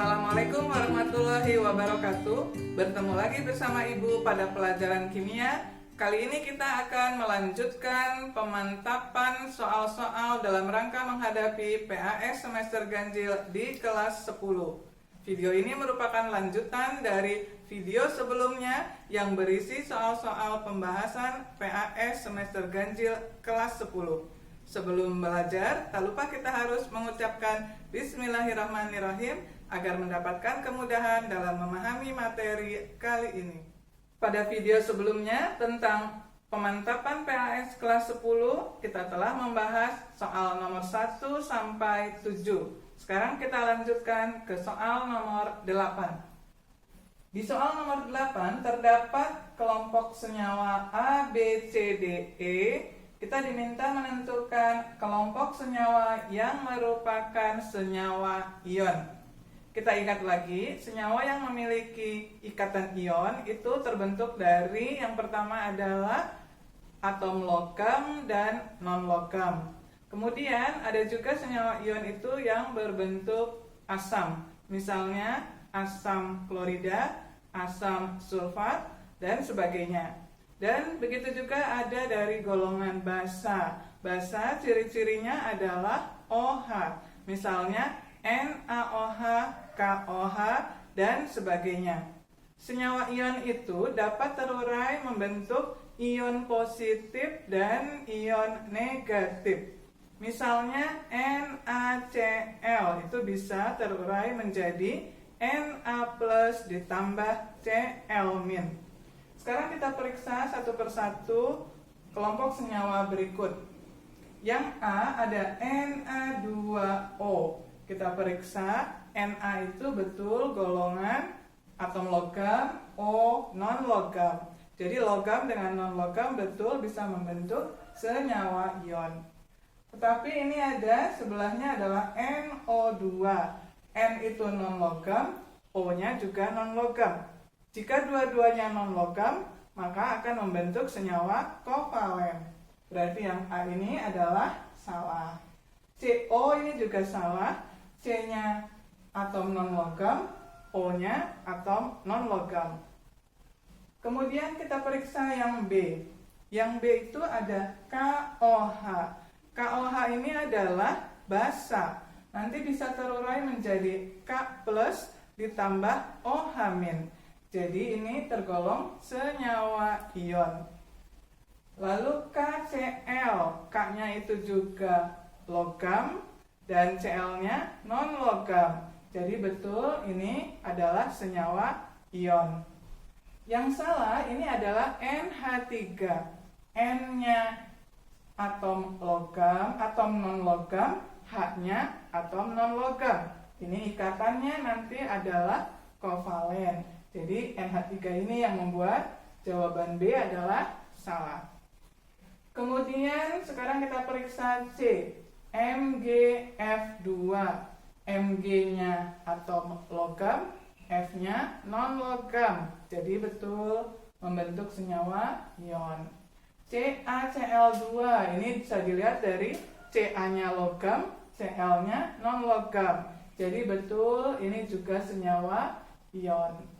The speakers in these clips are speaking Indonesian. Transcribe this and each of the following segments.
Assalamualaikum warahmatullahi wabarakatuh. Bertemu lagi bersama Ibu pada pelajaran kimia. Kali ini kita akan melanjutkan pemantapan soal-soal dalam rangka menghadapi PAS semester ganjil di kelas 10. Video ini merupakan lanjutan dari video sebelumnya yang berisi soal-soal pembahasan PAS semester ganjil kelas 10. Sebelum belajar, tak lupa kita harus mengucapkan Bismillahirrahmanirrahim agar mendapatkan kemudahan dalam memahami materi kali ini. Pada video sebelumnya tentang pemantapan PAS kelas 10, kita telah membahas soal nomor 1 sampai 7. Sekarang kita lanjutkan ke soal nomor 8. Di soal nomor 8 terdapat kelompok senyawa A, B, C, D, E. Kita diminta menentukan kelompok senyawa yang merupakan senyawa ion. Kita ingat lagi, senyawa yang memiliki ikatan ion itu terbentuk dari yang pertama adalah atom logam dan non-logam. Kemudian ada juga senyawa ion itu yang berbentuk asam. Misalnya asam klorida, asam sulfat, dan sebagainya. Dan begitu juga ada dari golongan basa. Basa ciri-cirinya adalah OH. Misalnya NaOH, KOH, dan sebagainya. Senyawa ion itu dapat terurai membentuk ion positif dan ion negatif. Misalnya NaCl itu bisa terurai menjadi Na+ ditambah Cl-. Sekarang kita periksa satu persatu kelompok senyawa berikut. Yang A ada Na2O. Kita periksa Na itu betul golongan atom logam, O non-logam. Jadi logam dengan non-logam betul bisa membentuk senyawa ion. Tetapi ini ada sebelahnya adalah NO2. N itu non-logam, O-nya juga non-logam. Jika dua-duanya non-logam, maka akan membentuk senyawa kovalen. Berarti yang A ini adalah salah. CO ini juga salah. C-nya atom non-logam, O-nya atom non-logam. Kemudian kita periksa yang B. Yang B itu ada KOH. KOH ini adalah basa. Nanti bisa terurai menjadi K+ ditambah OH-. Jadi ini tergolong senyawa ion. Lalu KCl, K-nya itu juga logam dan Cl-nya non-logam. Jadi betul ini adalah senyawa ion. Yang salah ini adalah NH3. N-nya atom logam, atom non-logam, H-nya atom non-logam. Ini ikatannya nanti adalah kovalen. Jadi NH3 ini yang membuat jawaban B adalah salah. Kemudian sekarang kita periksa C. MgF2. Mg-nya atom logam, F-nya non-logam. Jadi betul membentuk senyawa ion. CaCl2 ini bisa dilihat dari Ca-nya logam, Cl-nya non-logam. Jadi betul ini juga senyawa ion.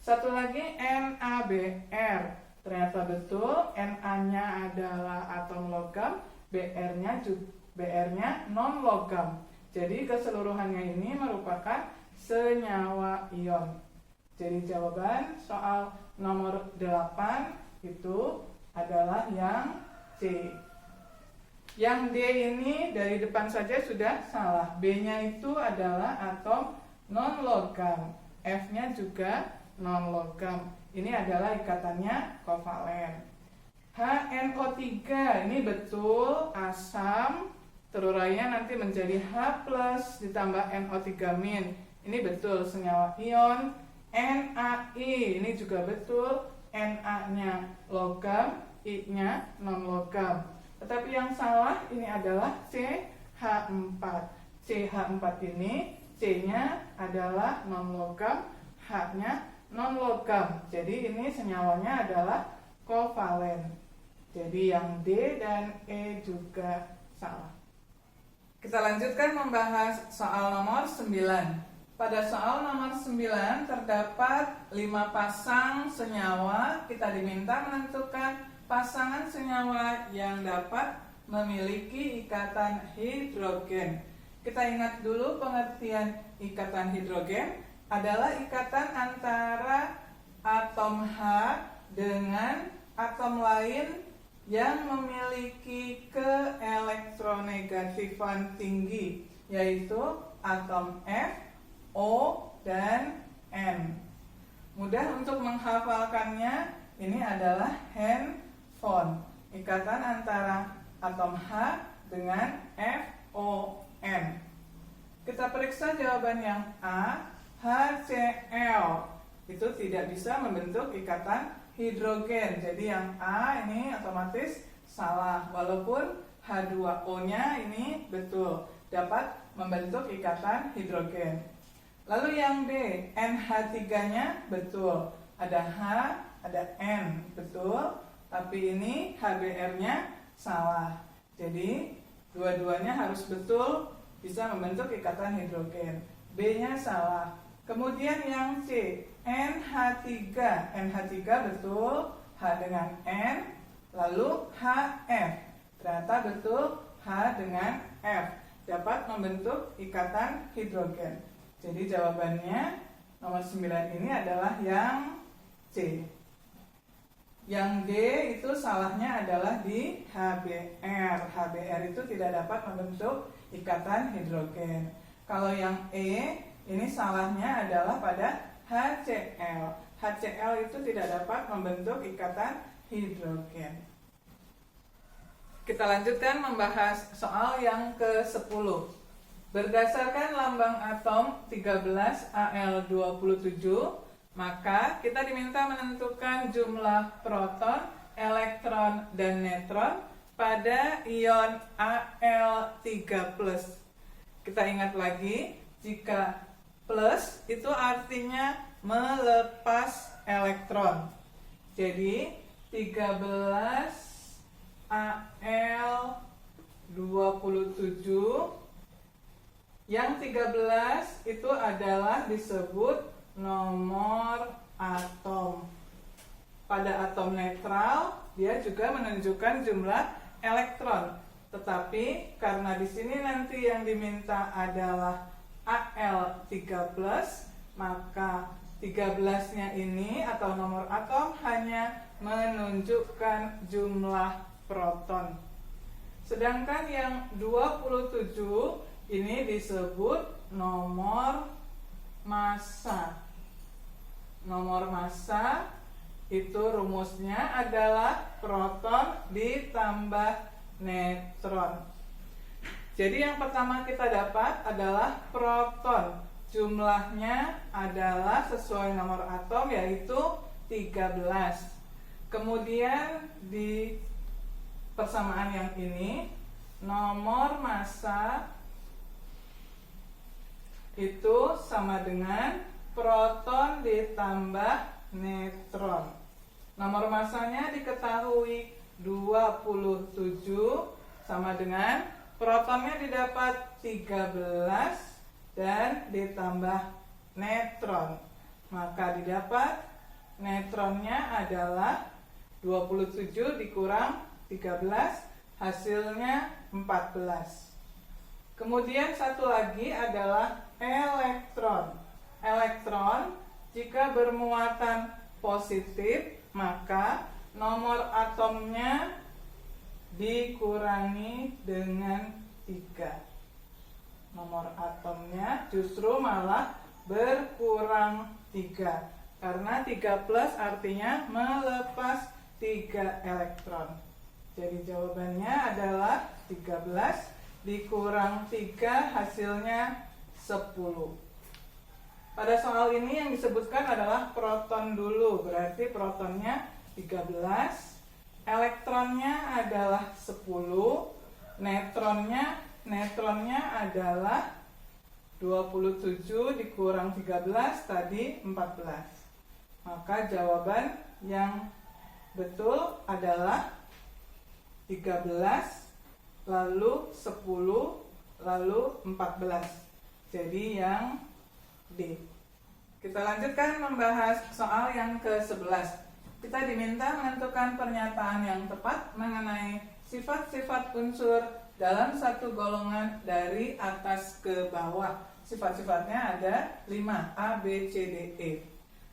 Satu lagi NaBr. Ternyata betul Na-nya adalah atom logam, Br-nya non-logam. Jadi keseluruhannya ini merupakan senyawa ion. Jadi jawaban soal nomor 8 itu adalah yang C. Yang D ini dari depan saja sudah salah. B-nya itu adalah atom non-logam. F-nya juga non-logam. Ini adalah ikatannya kovalen. HNO3 ini betul asam, terurainya nanti menjadi H+ ditambah NO3-. Ini betul senyawa ion. NaI ini juga betul, Na-nya logam, I-nya non-logam. Tetapi yang salah ini adalah CH4. CH4 ini C-nya adalah non-logam, H-nya non-logam. Jadi ini senyawanya adalah kovalen. Jadi yang D dan E juga salah. Kita lanjutkan membahas soal nomor 9. Pada soal nomor 9 terdapat 5 pasang senyawa. Kita diminta menentukan pasangan senyawa yang dapat memiliki ikatan hidrogen. Kita ingat dulu pengertian ikatan hidrogen adalah ikatan antara atom H dengan atom lain yang memiliki keelektronegatifan tinggi, yaitu atom F, O, dan N. Mudah untuk menghafalkannya, ini adalah handphone, ikatan antara atom H dengan FON. Kita periksa jawaban yang A, HCl. Itu tidak bisa membentuk ikatan hidrogen. Jadi yang A ini otomatis salah, walaupun H2O-nya ini betul, dapat membentuk ikatan hidrogen. Lalu yang B, NH3-nya betul, ada H, ada N, betul, tapi ini HBr-nya salah. Jadi dua-duanya harus betul bisa membentuk ikatan hidrogen. B-nya salah. Kemudian yang C, NH3. NH3 betul, H dengan N, lalu HF. Ternyata betul, H dengan F dapat membentuk ikatan hidrogen. Jadi jawabannya nomor 9 ini adalah yang C. Yang D itu salahnya adalah di HBr. HBr itu tidak dapat membentuk ikatan hidrogen. Kalau yang E, ini salahnya adalah pada HCl. HCl itu tidak dapat membentuk ikatan hidrogen. Kita lanjutkan membahas soal yang ke-10. Berdasarkan lambang atom 13Al27, maka kita diminta menentukan jumlah proton, elektron, dan neutron pada ion Al3+. Kita ingat lagi, jika plus itu artinya melepas elektron. Jadi 13Al27, yang 13 itu adalah disebut nomor atom. Pada atom netral, dia juga menunjukkan jumlah elektron. Tetapi karena di sini nanti yang diminta adalah Al3+, maka 13-nya ini atau nomor atom hanya menunjukkan jumlah proton. Sedangkan yang 27 ini disebut nomor massa. Nomor massa itu rumusnya adalah proton ditambah neutron. Jadi yang pertama kita dapat adalah proton. Jumlahnya adalah sesuai nomor atom, yaitu 13. Kemudian di persamaan yang ini, nomor massa itu sama dengan proton ditambah neutron. Nomor massanya diketahui 27 sama dengan protonnya didapat 13 dan ditambah neutron. Maka didapat neutronnya adalah 27 dikurang 13, hasilnya 14. Kemudian satu lagi adalah elektron. Elektron jika bermuatan positif, maka nomor atomnya dikurangi dengan 3. Nomor atomnya justru malah berkurang 3. Karena 3 plus artinya melepas 3 elektron. Jadi jawabannya adalah 13 dikurang 3, hasilnya 10. Pada soal ini yang disebutkan adalah proton dulu, berarti protonnya 13, elektronnya adalah 10, neutronnya adalah 27 dikurang 13 tadi 14. Maka jawaban yang betul adalah 13, lalu 10, lalu 14. Jadi yang D. Kita lanjutkan membahas soal yang ke-11. Kita diminta menentukan pernyataan yang tepat mengenai sifat-sifat unsur dalam satu golongan dari atas ke bawah. Sifat-sifatnya ada 5, A, B, C, D, E.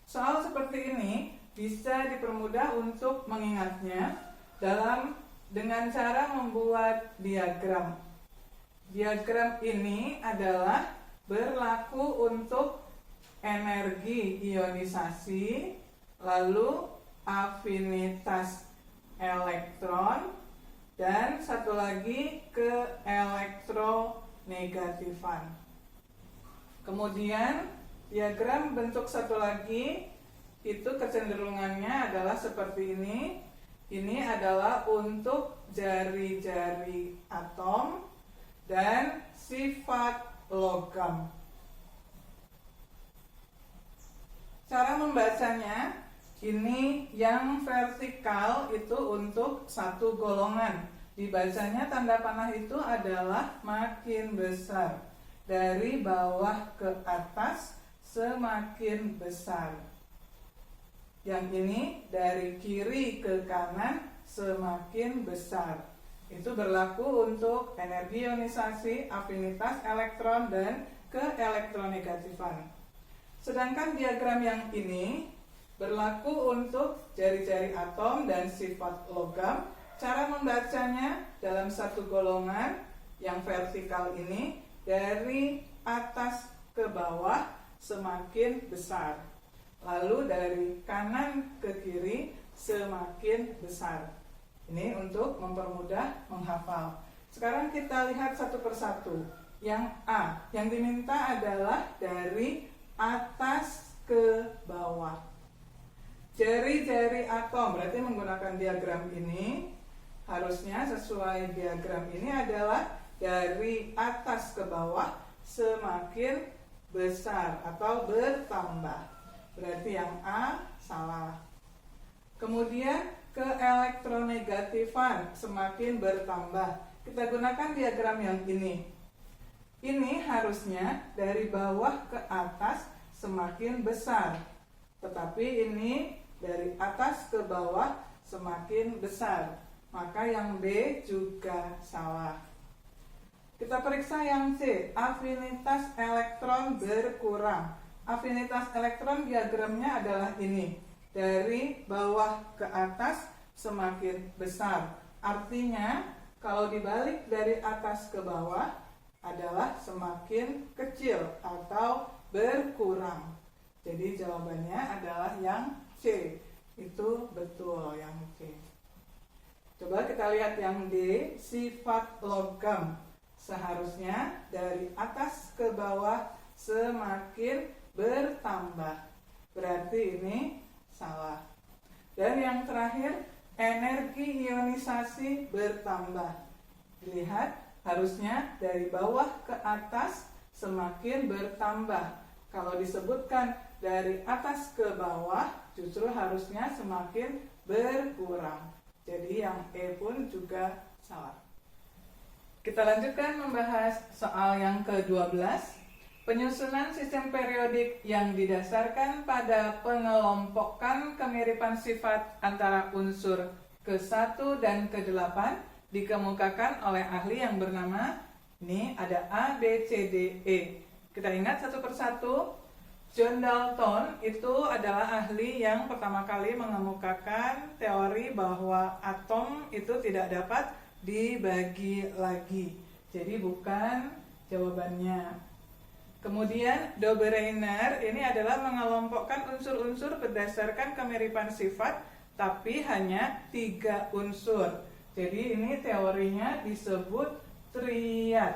Soal seperti ini bisa dipermudah untuk mengingatnya dengan cara membuat diagram. Diagram ini adalah berlaku untuk energi ionisasi, lalu afinitas elektron, dan satu lagi keelektronegatifan. Kemudian diagram bentuk satu lagi itu kecenderungannya adalah seperti ini. Ini adalah untuk jari-jari atom dan sifat logam. Cara membacanya, ini yang vertikal itu untuk satu golongan. Dibacanya tanda panah itu adalah makin besar. Dari bawah ke atas semakin besar. Yang ini dari kiri ke kanan semakin besar. Itu berlaku untuk energi ionisasi, afinitas elektron, dan keelektronegatifan. Sedangkan diagram yang ini berlaku untuk jari-jari atom dan sifat logam. Cara membacanya dalam satu golongan yang vertikal ini dari atas ke bawah semakin besar. Lalu dari kanan ke kiri semakin besar. Ini untuk mempermudah menghafal. Sekarang kita lihat satu persatu. Yang A, yang diminta adalah dari atas ke bawah. Jari-jari atom, berarti menggunakan diagram ini, harusnya sesuai diagram ini adalah dari atas ke bawah semakin besar atau bertambah. Berarti yang A salah. Kemudian keelektronegatifan semakin bertambah. Kita gunakan diagram yang ini. Ini harusnya dari bawah ke atas semakin besar. Tetapi ini dari atas ke bawah semakin besar. Maka yang B juga salah. Kita periksa yang C, afinitas elektron berkurang. Afinitas elektron diagramnya adalah ini. Dari bawah ke atas semakin besar. Artinya kalau dibalik dari atas ke bawah adalah semakin kecil atau berkurang. Jadi jawabannya adalah yang C. Itu betul yang C. Coba kita lihat yang D, sifat logam. Seharusnya dari atas ke bawah semakin bertambah. Berarti ini salah. Dan yang terakhir, energi ionisasi bertambah. Dilihat, harusnya dari bawah ke atas semakin bertambah. Kalau disebutkan dari atas ke bawah, justru harusnya semakin berkurang. Jadi yang E pun juga salah. Kita lanjutkan membahas soal yang ke-12. Penyusunan sistem periodik yang didasarkan pada pengelompokan kemiripan sifat antara unsur ke-1 dan ke-8 dikemukakan oleh ahli yang bernama, ini ada A, B, C, D, E. Kita ingat satu persatu. John Dalton itu adalah ahli yang pertama kali mengemukakan teori bahwa atom itu tidak dapat dibagi lagi. Jadi bukan jawabannya. Kemudian Dobereiner ini adalah mengelompokkan unsur-unsur berdasarkan kemiripan sifat, tapi hanya 3 unsur. Jadi ini teorinya disebut triad.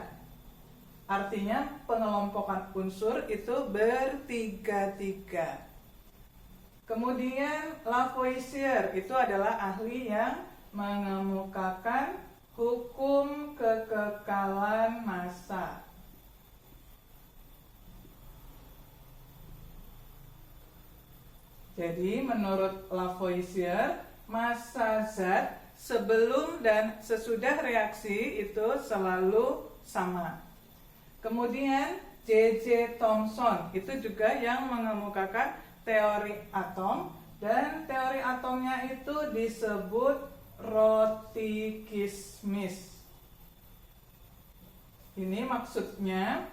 Artinya pengelompokan unsur itu bertiga-tiga. Kemudian Lavoisier itu adalah ahli yang mengemukakan hukum kekekalan massa. Jadi menurut Lavoisier, massa zat sebelum dan sesudah reaksi itu selalu sama. Kemudian J.J. Thomson. Itu juga yang mengemukakan teori atom, dan teori atomnya itu disebut roti kismis. Ini maksudnya,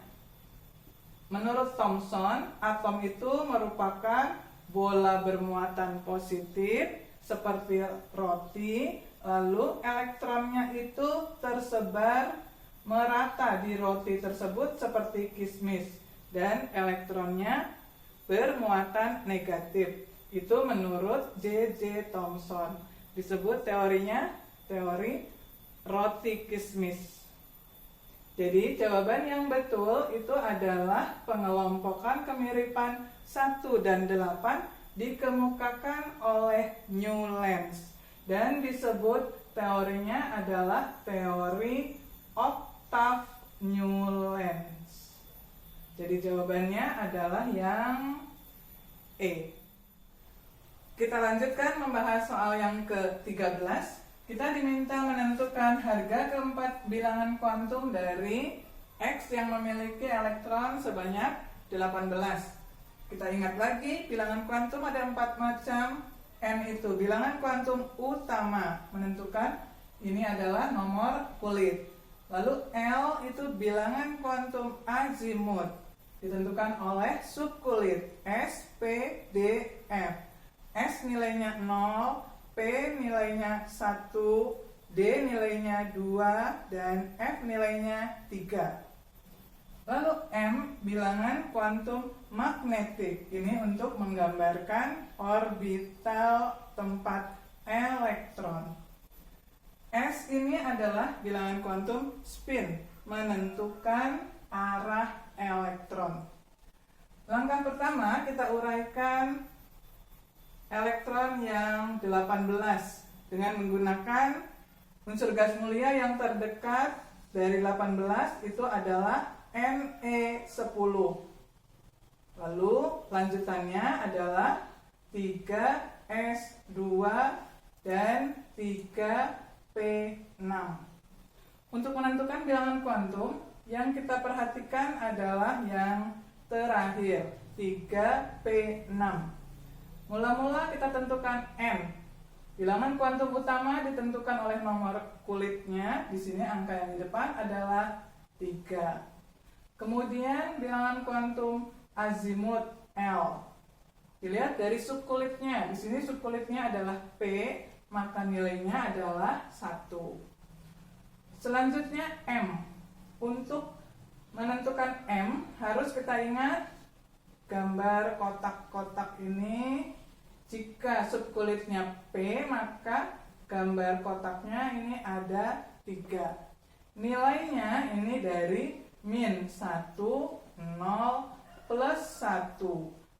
menurut Thomson, atom itu merupakan bola bermuatan positif seperti roti, lalu elektronnya itu tersebar merata di roti tersebut seperti kismis, dan elektronnya bermuatan negatif. Itu menurut J.J. Thomson. Disebut teorinya teori roti kismis. Jadi jawaban yang betul itu adalah pengelompokan kemiripan 1 dan 8 dikemukakan oleh Newlands, dan disebut teorinya adalah teori Octave Newlands. Jadi jawabannya adalah yang E. Kita lanjutkan membahas soal yang ke-13. Kita diminta menentukan harga keempat bilangan kuantum dari X yang memiliki elektron sebanyak 18. Kita ingat lagi, bilangan kuantum ada 4 macam. N itu bilangan kuantum utama, menentukan ini adalah nomor kulit. Lalu L itu bilangan kuantum azimut, ditentukan oleh subkulit S, P, D, F. S nilainya 0, P nilainya 1, D nilainya 2, dan F nilainya 3. Lalu M bilangan kuantum magnetik, ini untuk menggambarkan orbital tempat elektron. S ini adalah bilangan kuantum spin, menentukan arah elektron. Langkah pertama kita uraikan elektron yang 18 dengan menggunakan unsur gas mulia yang terdekat dari 18 itu adalah Ne10. Lalu lanjutannya adalah 3S2 dan 3P6. Untuk menentukan bilangan kuantum, yang kita perhatikan adalah yang terakhir, 3P6. Mula-mula kita tentukan N. Bilangan kuantum utama ditentukan oleh nomor kulitnya. Di sini angka yang di depan adalah 3. Kemudian bilangan kuantum azimut L. Dilihat dari subkulitnya. Di sini subkulitnya adalah P, maka nilainya adalah 1. Selanjutnya M. Untuk menentukan M harus kita ingat gambar kotak-kotak ini. Jika subkulitnya P, maka gambar kotaknya ini ada 3. Nilainya ini dari min 1, 0, plus 1.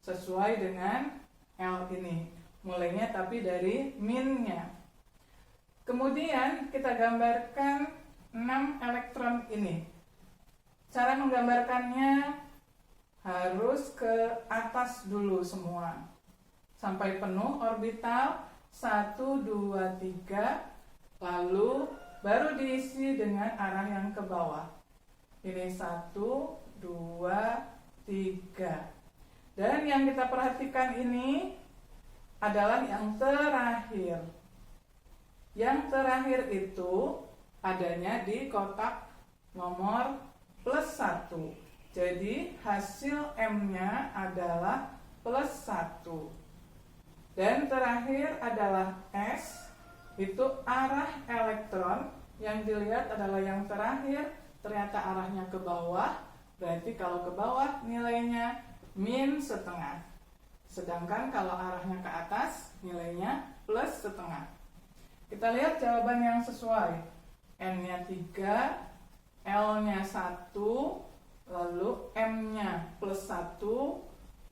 Sesuai dengan L ini. Mulainya tapi dari minnya. Kemudian kita gambarkan 6 elektron ini. Cara menggambarkannya harus ke atas dulu semua. Sampai penuh orbital 1, 2, 3. Lalu baru diisi dengan arah yang ke bawah. Ini 1, 2, 3. Dan yang kita perhatikan ini adalah yang terakhir. Yang terakhir itu adanya di kotak nomor plus 1. Jadi hasil M-nya adalah plus 1. Dan terakhir adalah S. Itu arah elektron. Yang dilihat adalah yang terakhir. Ternyata arahnya ke bawah, berarti kalau ke bawah nilainya min setengah. Sedangkan kalau arahnya ke atas, nilainya plus setengah. Kita lihat jawaban yang sesuai. N-nya 3, L-nya 1, lalu M-nya plus 1,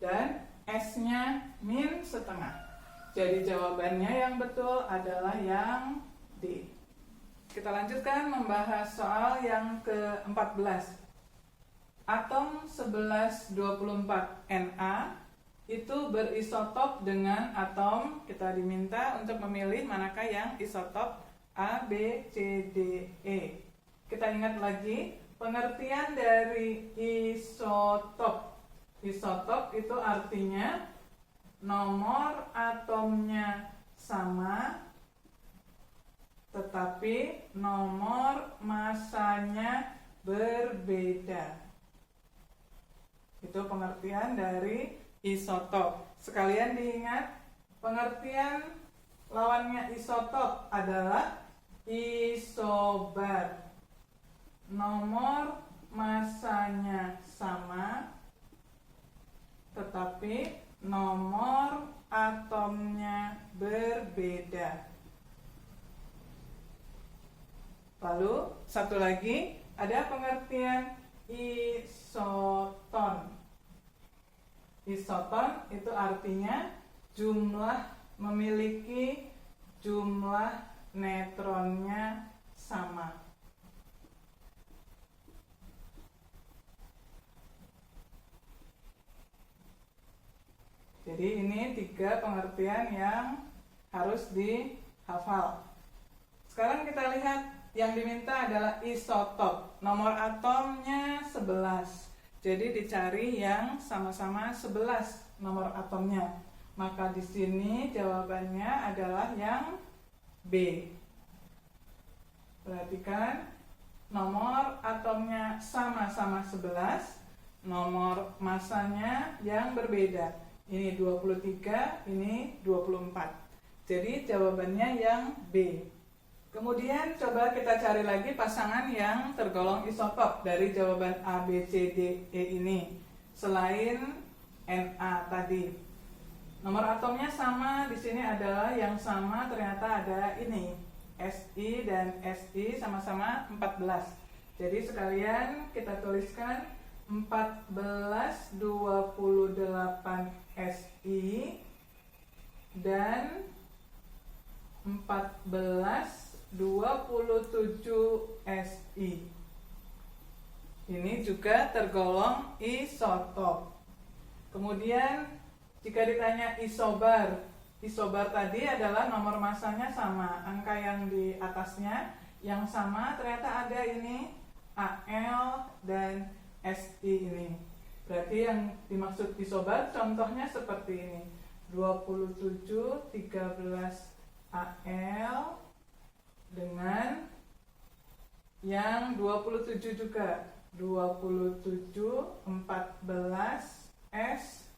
dan S-nya min setengah. Jadi jawabannya yang betul adalah yang D. Kita lanjutkan membahas soal yang ke-14. Atom 1124 Na itu berisotop dengan atom, kita diminta untuk memilih manakah yang isotop A, B, C, D, E. Kita ingat lagi, pengertian dari isotop. Isotop itu artinya nomor atomnya sama, tetapi nomor masanya berbeda. Itu pengertian dari isotop. Sekalian diingat, pengertian lawannya isotop adalah isobar. Nomor masanya sama, tetapi nomor atomnya berbeda. Lalu satu lagi, ada pengertian isoton. Isoton itu artinya memiliki jumlah neutronnya sama. Jadi ini 3 pengertian yang harus dihafal. Sekarang kita lihat yang diminta adalah isotop. Nomor atomnya 11. Jadi dicari yang sama-sama 11 nomor atomnya. Maka di sini jawabannya adalah yang B. Perhatikan, nomor atomnya sama-sama 11, nomor masanya yang berbeda. Ini 23, ini 24. Jadi jawabannya yang B. Kemudian coba kita cari lagi pasangan yang tergolong isotop dari jawaban A, B, C, D, E ini. Selain Na tadi. Nomor atomnya sama, di sini adalah yang sama ternyata ada ini. Si dan Si sama-sama 14. Jadi sekalian kita tuliskan 14 28 Si dan 14 27 Si. Ini juga tergolong isotop. Kemudian jika ditanya isobar, isobar tadi adalah nomor masanya sama, angka yang di atasnya yang sama ternyata ada ini Al dan Si ini. Berarti yang dimaksud isobar contohnya seperti ini. 27 13 Al dengan yang 27 juga 27 14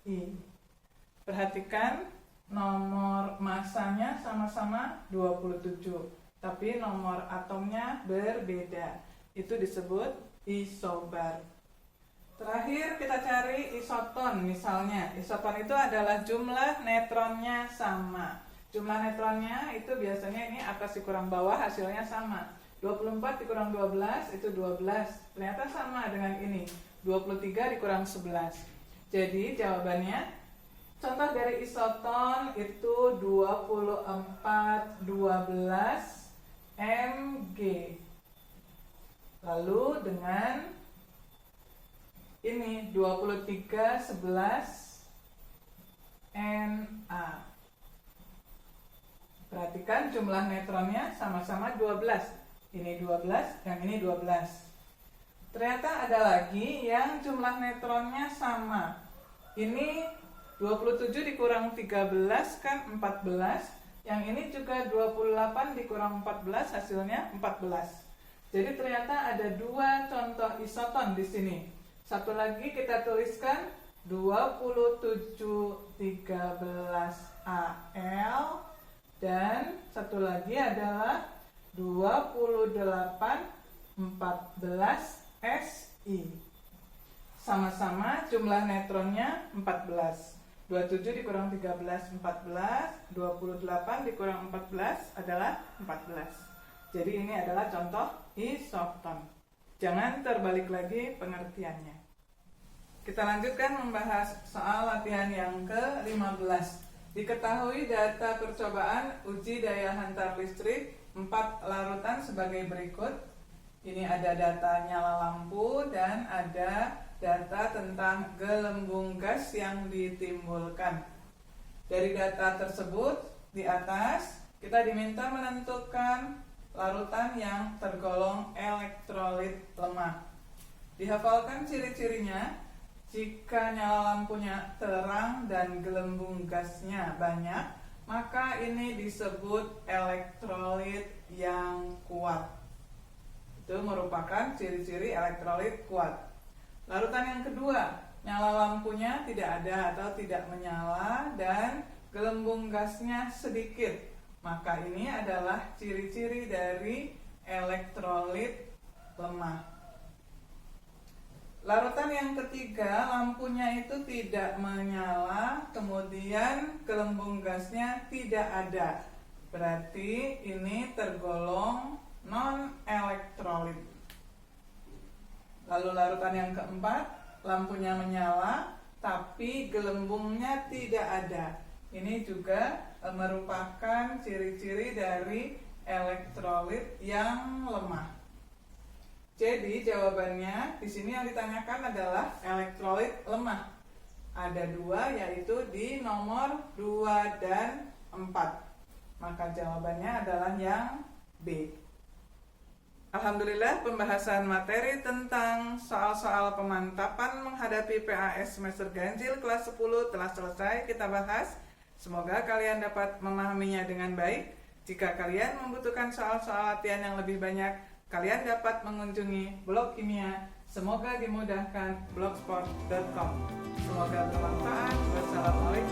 Si. Perhatikan nomor masanya sama-sama 27, tapi nomor atomnya berbeda. Itu disebut isobar. Terakhir kita cari isoton. Misalnya isoton itu adalah jumlah neutronnya sama. Jumlah neutronnya itu biasanya ini atas dikurang bawah hasilnya sama. 24 dikurang 12 itu 12. Ternyata sama dengan ini. 23 dikurang 11. Jadi jawabannya contoh dari isoton itu 24 12 Mg. Lalu dengan ini 23 11 Na. Perhatikan jumlah neutronnya sama-sama 12. Ini 12, yang ini 12. Ternyata ada lagi yang jumlah neutronnya sama. Ini 27 dikurang 13 kan 14. Yang ini juga 28 dikurang 14 hasilnya 14. Jadi ternyata ada 2 contoh isoton di sini. Satu lagi kita tuliskan 27 13 Al dan satu lagi adalah 28 14 Si. Sama-sama jumlah neutronnya 14. 27 dikurang 13 14, 28 dikurang 14 adalah 14. Jadi ini adalah contoh isoton. Jangan terbalik lagi pengertiannya. Kita lanjutkan membahas soal latihan yang ke-15. Diketahui data percobaan uji daya hantar listrik 4 larutan sebagai berikut. Ini ada data nyala lampu dan ada data tentang gelembung gas yang ditimbulkan. Dari data tersebut di atas kita diminta menentukan larutan yang tergolong elektrolit lemah. Dihafalkan ciri-cirinya. Jika nyala lampunya terang dan gelembung gasnya banyak, maka ini disebut elektrolit yang kuat. Itu merupakan ciri-ciri elektrolit kuat. Larutan yang kedua, nyala lampunya tidak ada atau tidak menyala dan gelembung gasnya sedikit. Maka ini adalah ciri-ciri dari elektrolit lemah. Larutan yang ketiga, lampunya itu tidak menyala, kemudian gelembung gasnya tidak ada. Berarti ini tergolong non-elektrolit. Lalu larutan yang keempat, lampunya menyala, tapi gelembungnya tidak ada. Ini juga merupakan ciri-ciri dari elektrolit yang lemah. Jadi jawabannya di sini yang ditanyakan adalah elektrolit lemah. Ada dua, yaitu di nomor 2 dan 4. Maka jawabannya adalah yang B. Alhamdulillah, pembahasan materi tentang soal-soal pemantapan menghadapi PAS semester ganjil kelas 10 telah selesai kita bahas. Semoga kalian dapat memahaminya dengan baik. Jika kalian membutuhkan soal-soal latihan yang lebih banyak, kalian dapat mengunjungi blog kimia. Semoga dimudahkan blogspot.com. Semoga bermanfaat. Wassalamualaikum.